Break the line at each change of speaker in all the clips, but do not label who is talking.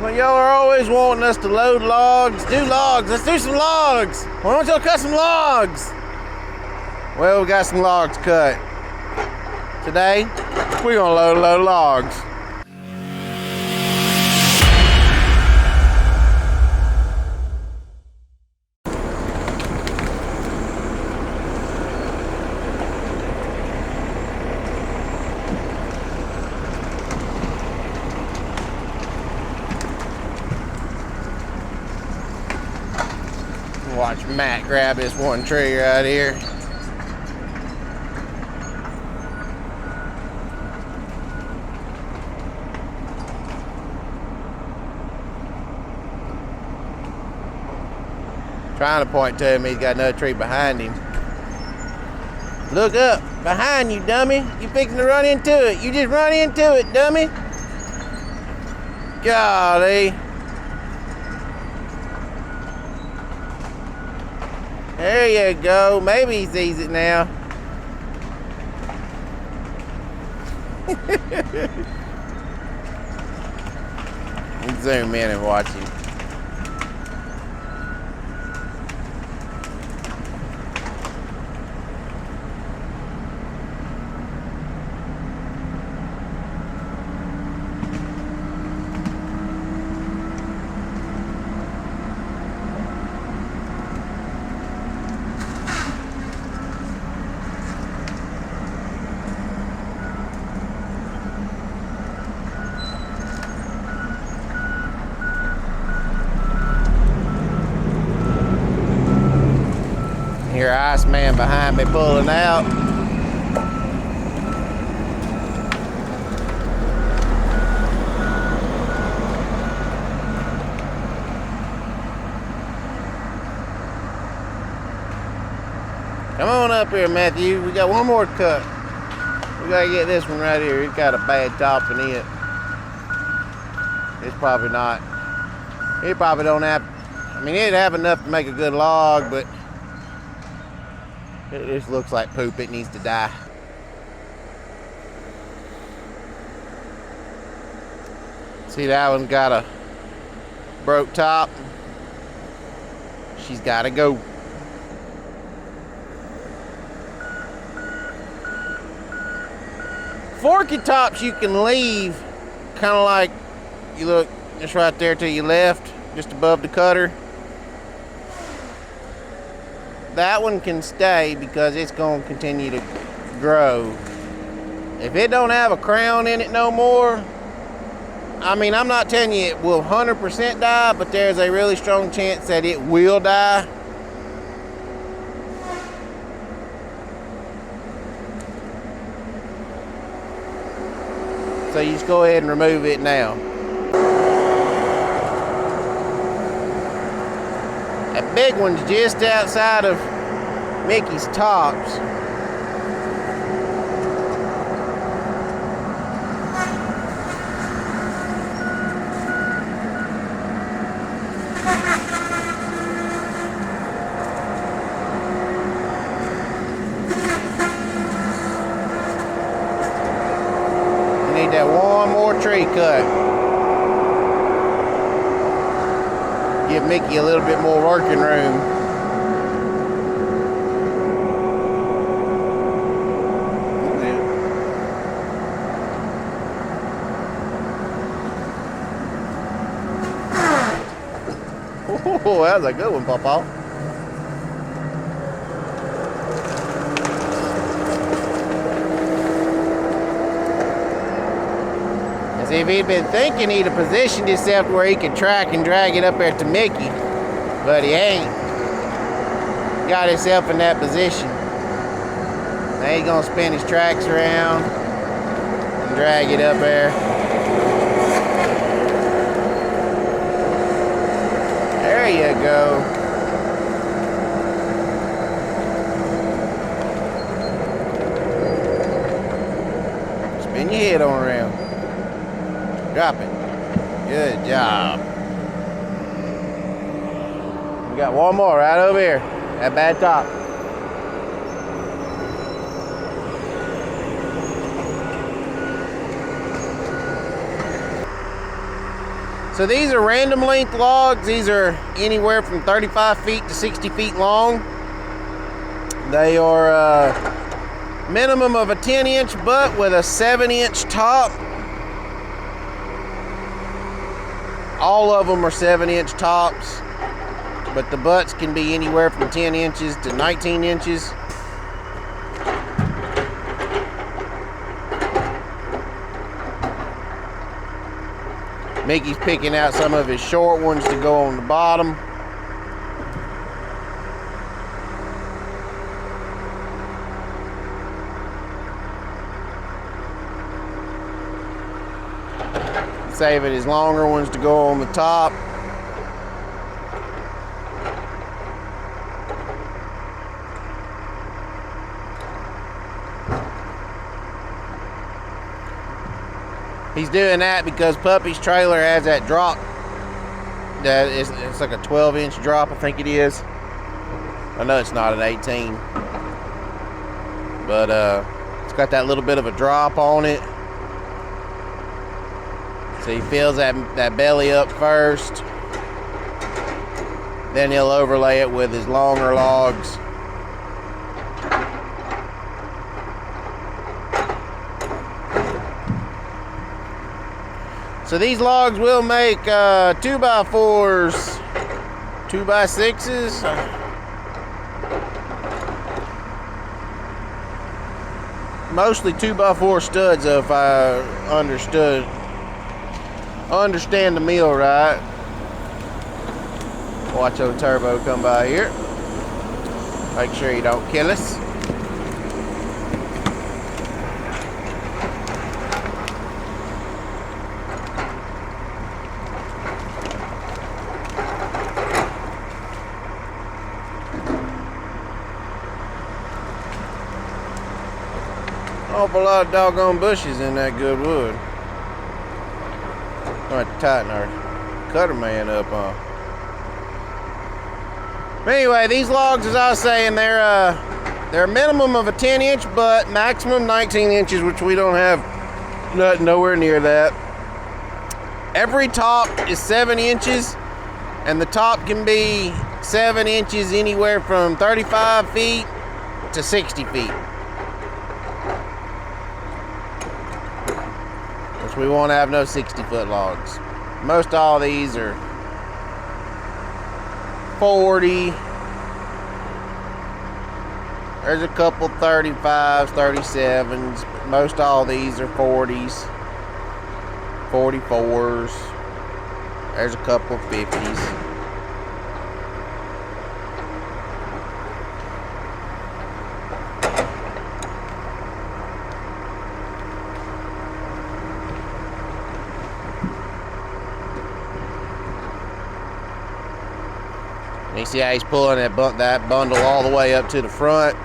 Well, y'all are always wanting us to load logs, do logs. Let's do some logs. Why don't y'all cut some logs? Well, we got some logs cut. Today, we're gonna load a load of logs. Watch Matt grab this one tree right here. Trying to point to him, he's got another tree behind him. Look up, behind you, dummy. You fixing to run into it. You just run into it, dummy. Golly. There you go. Maybe he sees it now. Zoom in and watch him. Here, Iceman behind me pulling out. Come on up here, Matthew. We got one more cut. We gotta get this one right here. It's got a bad top in it. It's probably not. It probably don't have. I mean, it'd have enough to make a good log, but it just looks like poop. It needs to die. See, that one's got a broke top. She's got to go. Forky tops you can leave, kind of like you look just right there to your left, just above the cutter. That one can stay because it's going to continue to grow. If it don't have a crown in it no more, I mean, I'm not telling you it will 100% die, but there's a really strong chance that it will die. So you just go ahead and remove it now. That big one's just outside of Mickey's tops. We need that one more tree cut. Give Mickey a little bit more working room. Oh, that was a good one, Papa. See, if he'd been thinking, he'd have positioned himself where he could track and drag it up there to Mickey, but he ain't. Got himself in that position. Now he's gonna spin his tracks around and drag it up there. There you go. Spin your head on around. Drop it. Good job. We got one more right over here. That bad top. So these are random length logs. These are anywhere from 35 feet to 60 feet long. They are a minimum of a 10-inch butt with a 7-inch top. All of them are 7-inch tops, but the butts can be anywhere from 10 inches to 19 inches. Mickey's picking out some of his short ones to go on the bottom. Saving his longer ones to go on the top. He's doing that because Puppy's trailer has that drop. It's like a 12-inch drop, I think it is. I know it's not an 18, but it's got that little bit of a drop on it. So he fills that belly up first. Then he'll overlay it with his longer logs. So these logs will make 2x4s, 2x6s. Mostly 2x4 studs, if I understand the mill right. Watch old Turbo come by here. Make sure you don't kill us. Awful lot of doggone bushes in that good wood. I'll have to tighten our cutter man up on. But anyway, these logs, as I was saying, they're a minimum of a 10-inch butt, maximum 19 inches, which we don't have nowhere near that. Every top is 7 inches, and the top can be 7 inches anywhere from 35 feet to 60 feet. We won't have no 60-foot logs. Most all these are 40. There's a couple 35s, 37s, but most all these are 40s, 44s. There's a couple 50s. You see how he's pulling that bundle all the way up to the front.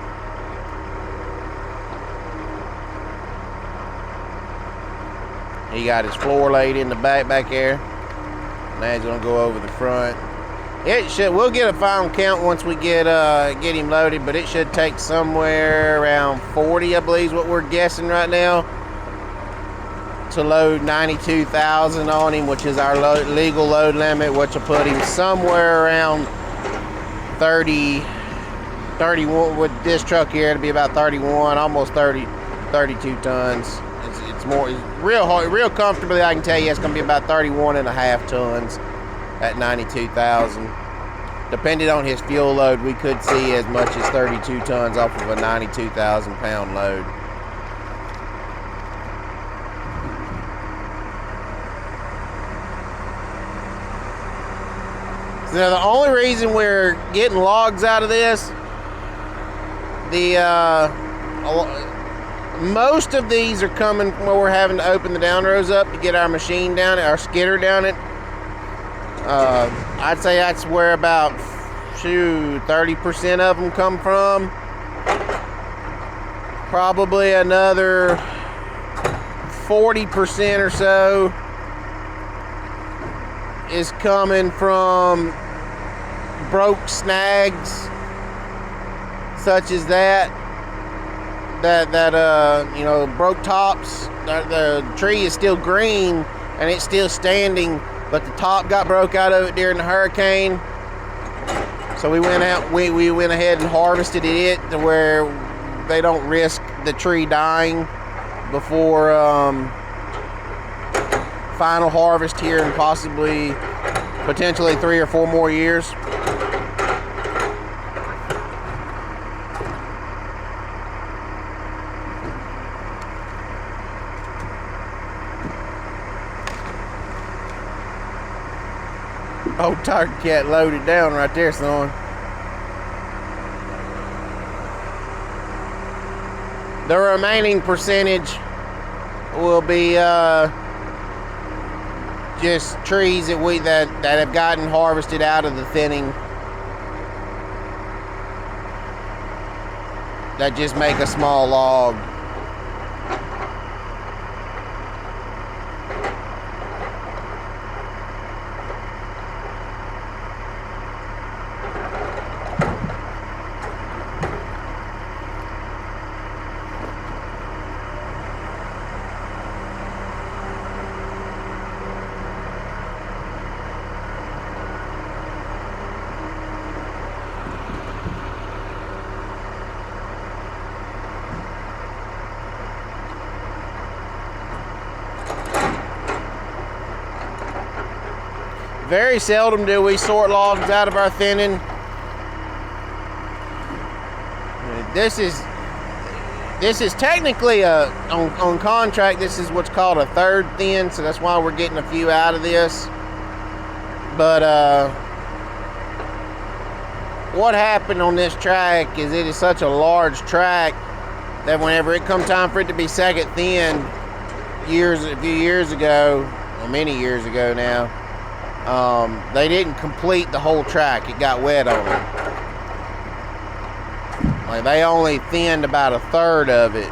He got his floor laid in the back there. Now he's gonna go over the front. We'll get a final count once we get him loaded, but it should take somewhere around 40, I believe, is what we're guessing right now, to load 92,000 on him, which is our legal load limit, which will put him somewhere around 31 with this truck here. It'll be about 31, almost 30, 32 tons. It's real comfortably. I can tell you it's going to be about 31 and a half tons at 92,000. Depending on his fuel load, we could see as much as 32 tons off of a 92,000 pound load. Now, the only reason we're getting logs out of this, most of these are coming where we're having to open the down rows up to get our machine down, our skidder down it. I'd say that's where about 30% of them come from. Probably another 40% or so is coming from broke snags, such as that broke tops. The tree is still green and it's still standing but the top got broke out of it during the hurricane. So we went out, we went ahead and harvested it to where they don't risk the tree dying before final harvest here in possibly, potentially 3 or 4 more years. Old Tigercat loaded down right there, son. The remaining percentage will be just trees that have gotten harvested out of the thinning, that just make a small log. Very seldom do we sort logs out of our thinning. This is technically on contract. This is what's called a third thin, so that's why we're getting a few out of this. But what happened on this track is it is such a large track that whenever it come time for it to be second thin, a few years ago, or many years ago now, they didn't complete the whole track. It got wet on it. Like, they only thinned about a third of it.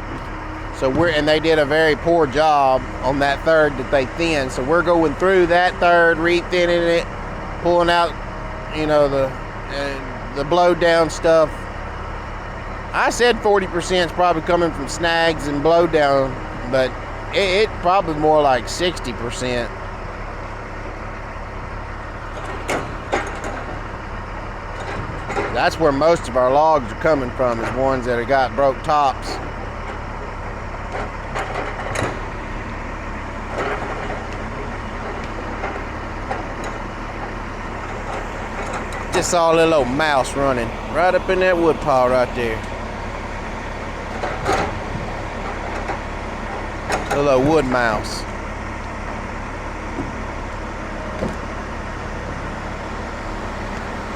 So and they did a very poor job on that third that they thinned. So we're going through that third, re-thinning it, pulling out, you know, the blowdown stuff. I said 40% is probably coming from snags and blowdown, but it probably more like 60%. That's where most of our logs are coming from, is ones that have got broke tops. Just saw a little old mouse running right up in that wood pile right there. Little old wood mouse.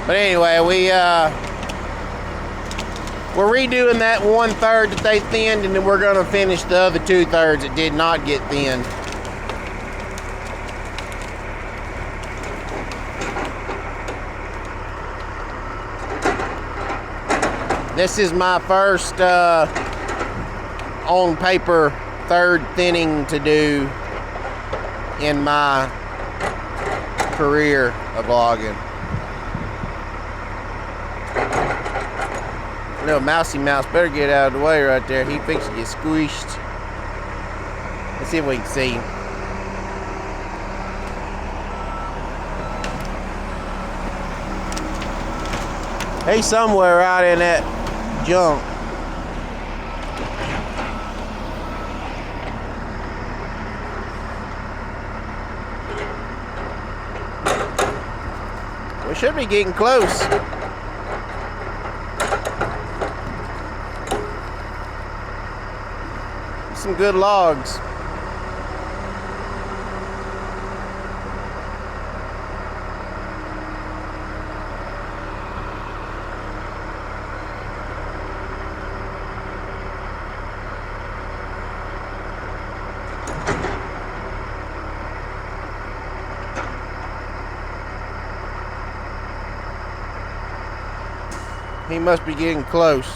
But anyway, we're redoing that 1/3 that they thinned, and then we're going to finish the other 2/3 that did not get thinned. This is my first on paper third thinning to do in my career of logging. Little mousy mouse better get out of the way right there. He fixed to get squished. Let's see if we can see him. He's somewhere out in that junk. We should be getting close. Some good logs. He must be getting close.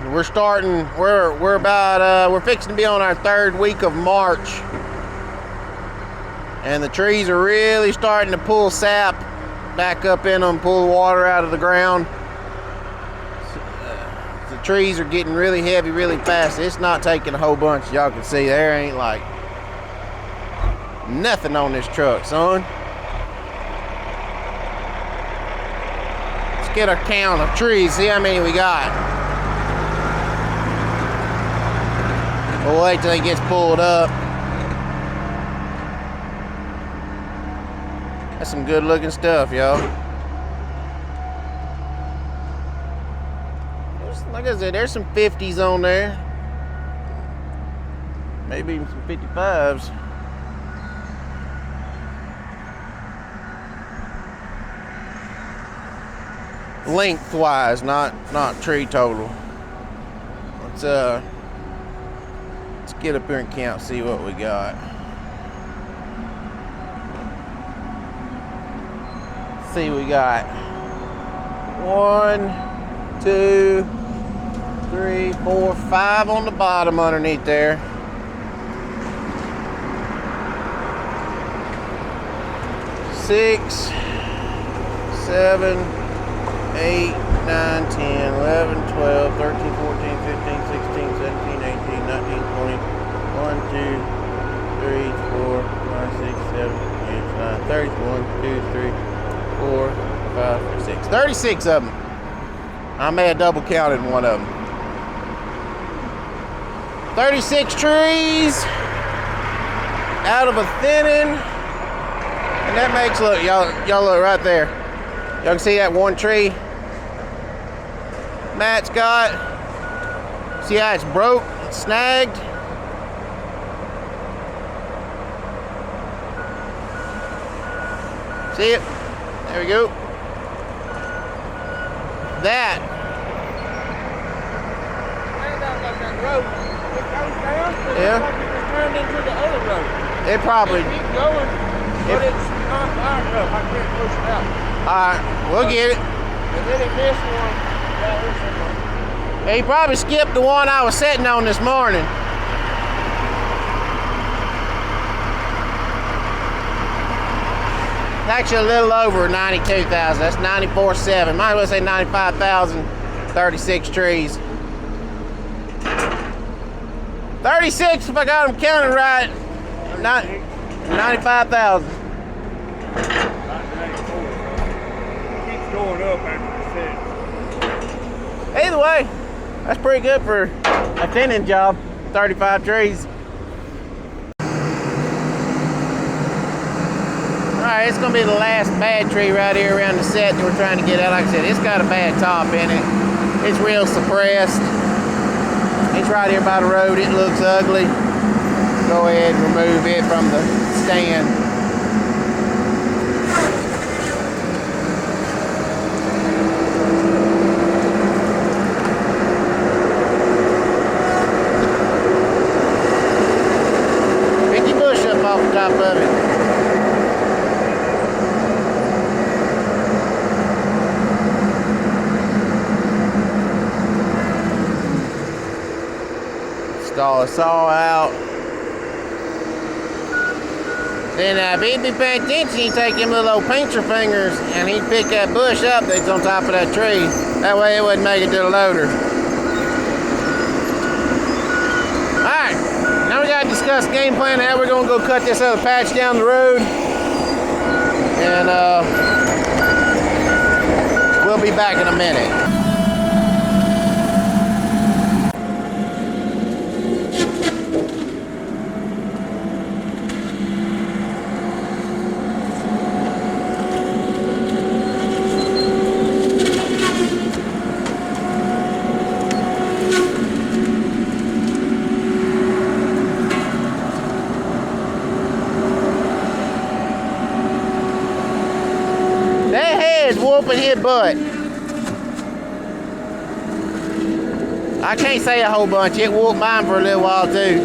We're fixing to be on our 3rd week of March, and the trees are really starting to pull sap back up in them, pull the water out of the ground. The trees are getting really heavy really fast. It's not taking a whole bunch. Y'all can see there ain't like Nothing on this truck, son. Let's get our count of trees, see how many we got. We'll wait till it gets pulled up. That's some good looking stuff, y'all. Like I said, there's some 50s on there. Maybe even some 55s. Lengthwise, not tree total. Let's get up here and count, see what we got. See, we got 1, 2, 3, 4, 5 on the bottom underneath there. 6, 7, 8, 9, 10, 11, 12, 13, 14, 15, 16, 17, 18, 19, 20, 1, 2, 3, 4, 5, 6, 7, 8, 9, 30, 1, 2, 3, 4, 5, 6. 36 of them. I may have double counted one of them. 36 trees out of a thinning. And that makes, look, y'all look right there. Y'all can see that one tree Matt's got. See how it's broke, it's snagged. See it? There we go. That. Yeah.
It turned into the other road.
It probably.
It keeps going, but it's not far enough. I can't push it out.
Alright, we'll get it.
And then it missed one right here somewhere.
He probably skipped the one I was sitting on this morning. It's actually a little over 92,000. That's 94.7. Might as well say 95,000. 36 trees. 36 if I got them counted right. 95,000.
Going up after the set.
Either way, that's pretty good for a thinning job. 35 trees. Alright, it's gonna be the last bad tree right here around the set that we're trying to get out. Like I said, it's got a bad top in it. It's real suppressed. It's right here by the road. It looks ugly. Go ahead and remove it from the stand. Off the top of it. Install the saw out. Then if he'd be paying attention, he'd take him little old pincher fingers and he'd pick that bush up that's on top of that tree. That way it wouldn't make it to the loader. Alright. Now we gotta discuss game plan. How we're gonna go cut this other patch down the road, and we'll be back in a minute. Whooping his butt. I can't say a whole bunch. It whooped mine for a little while too.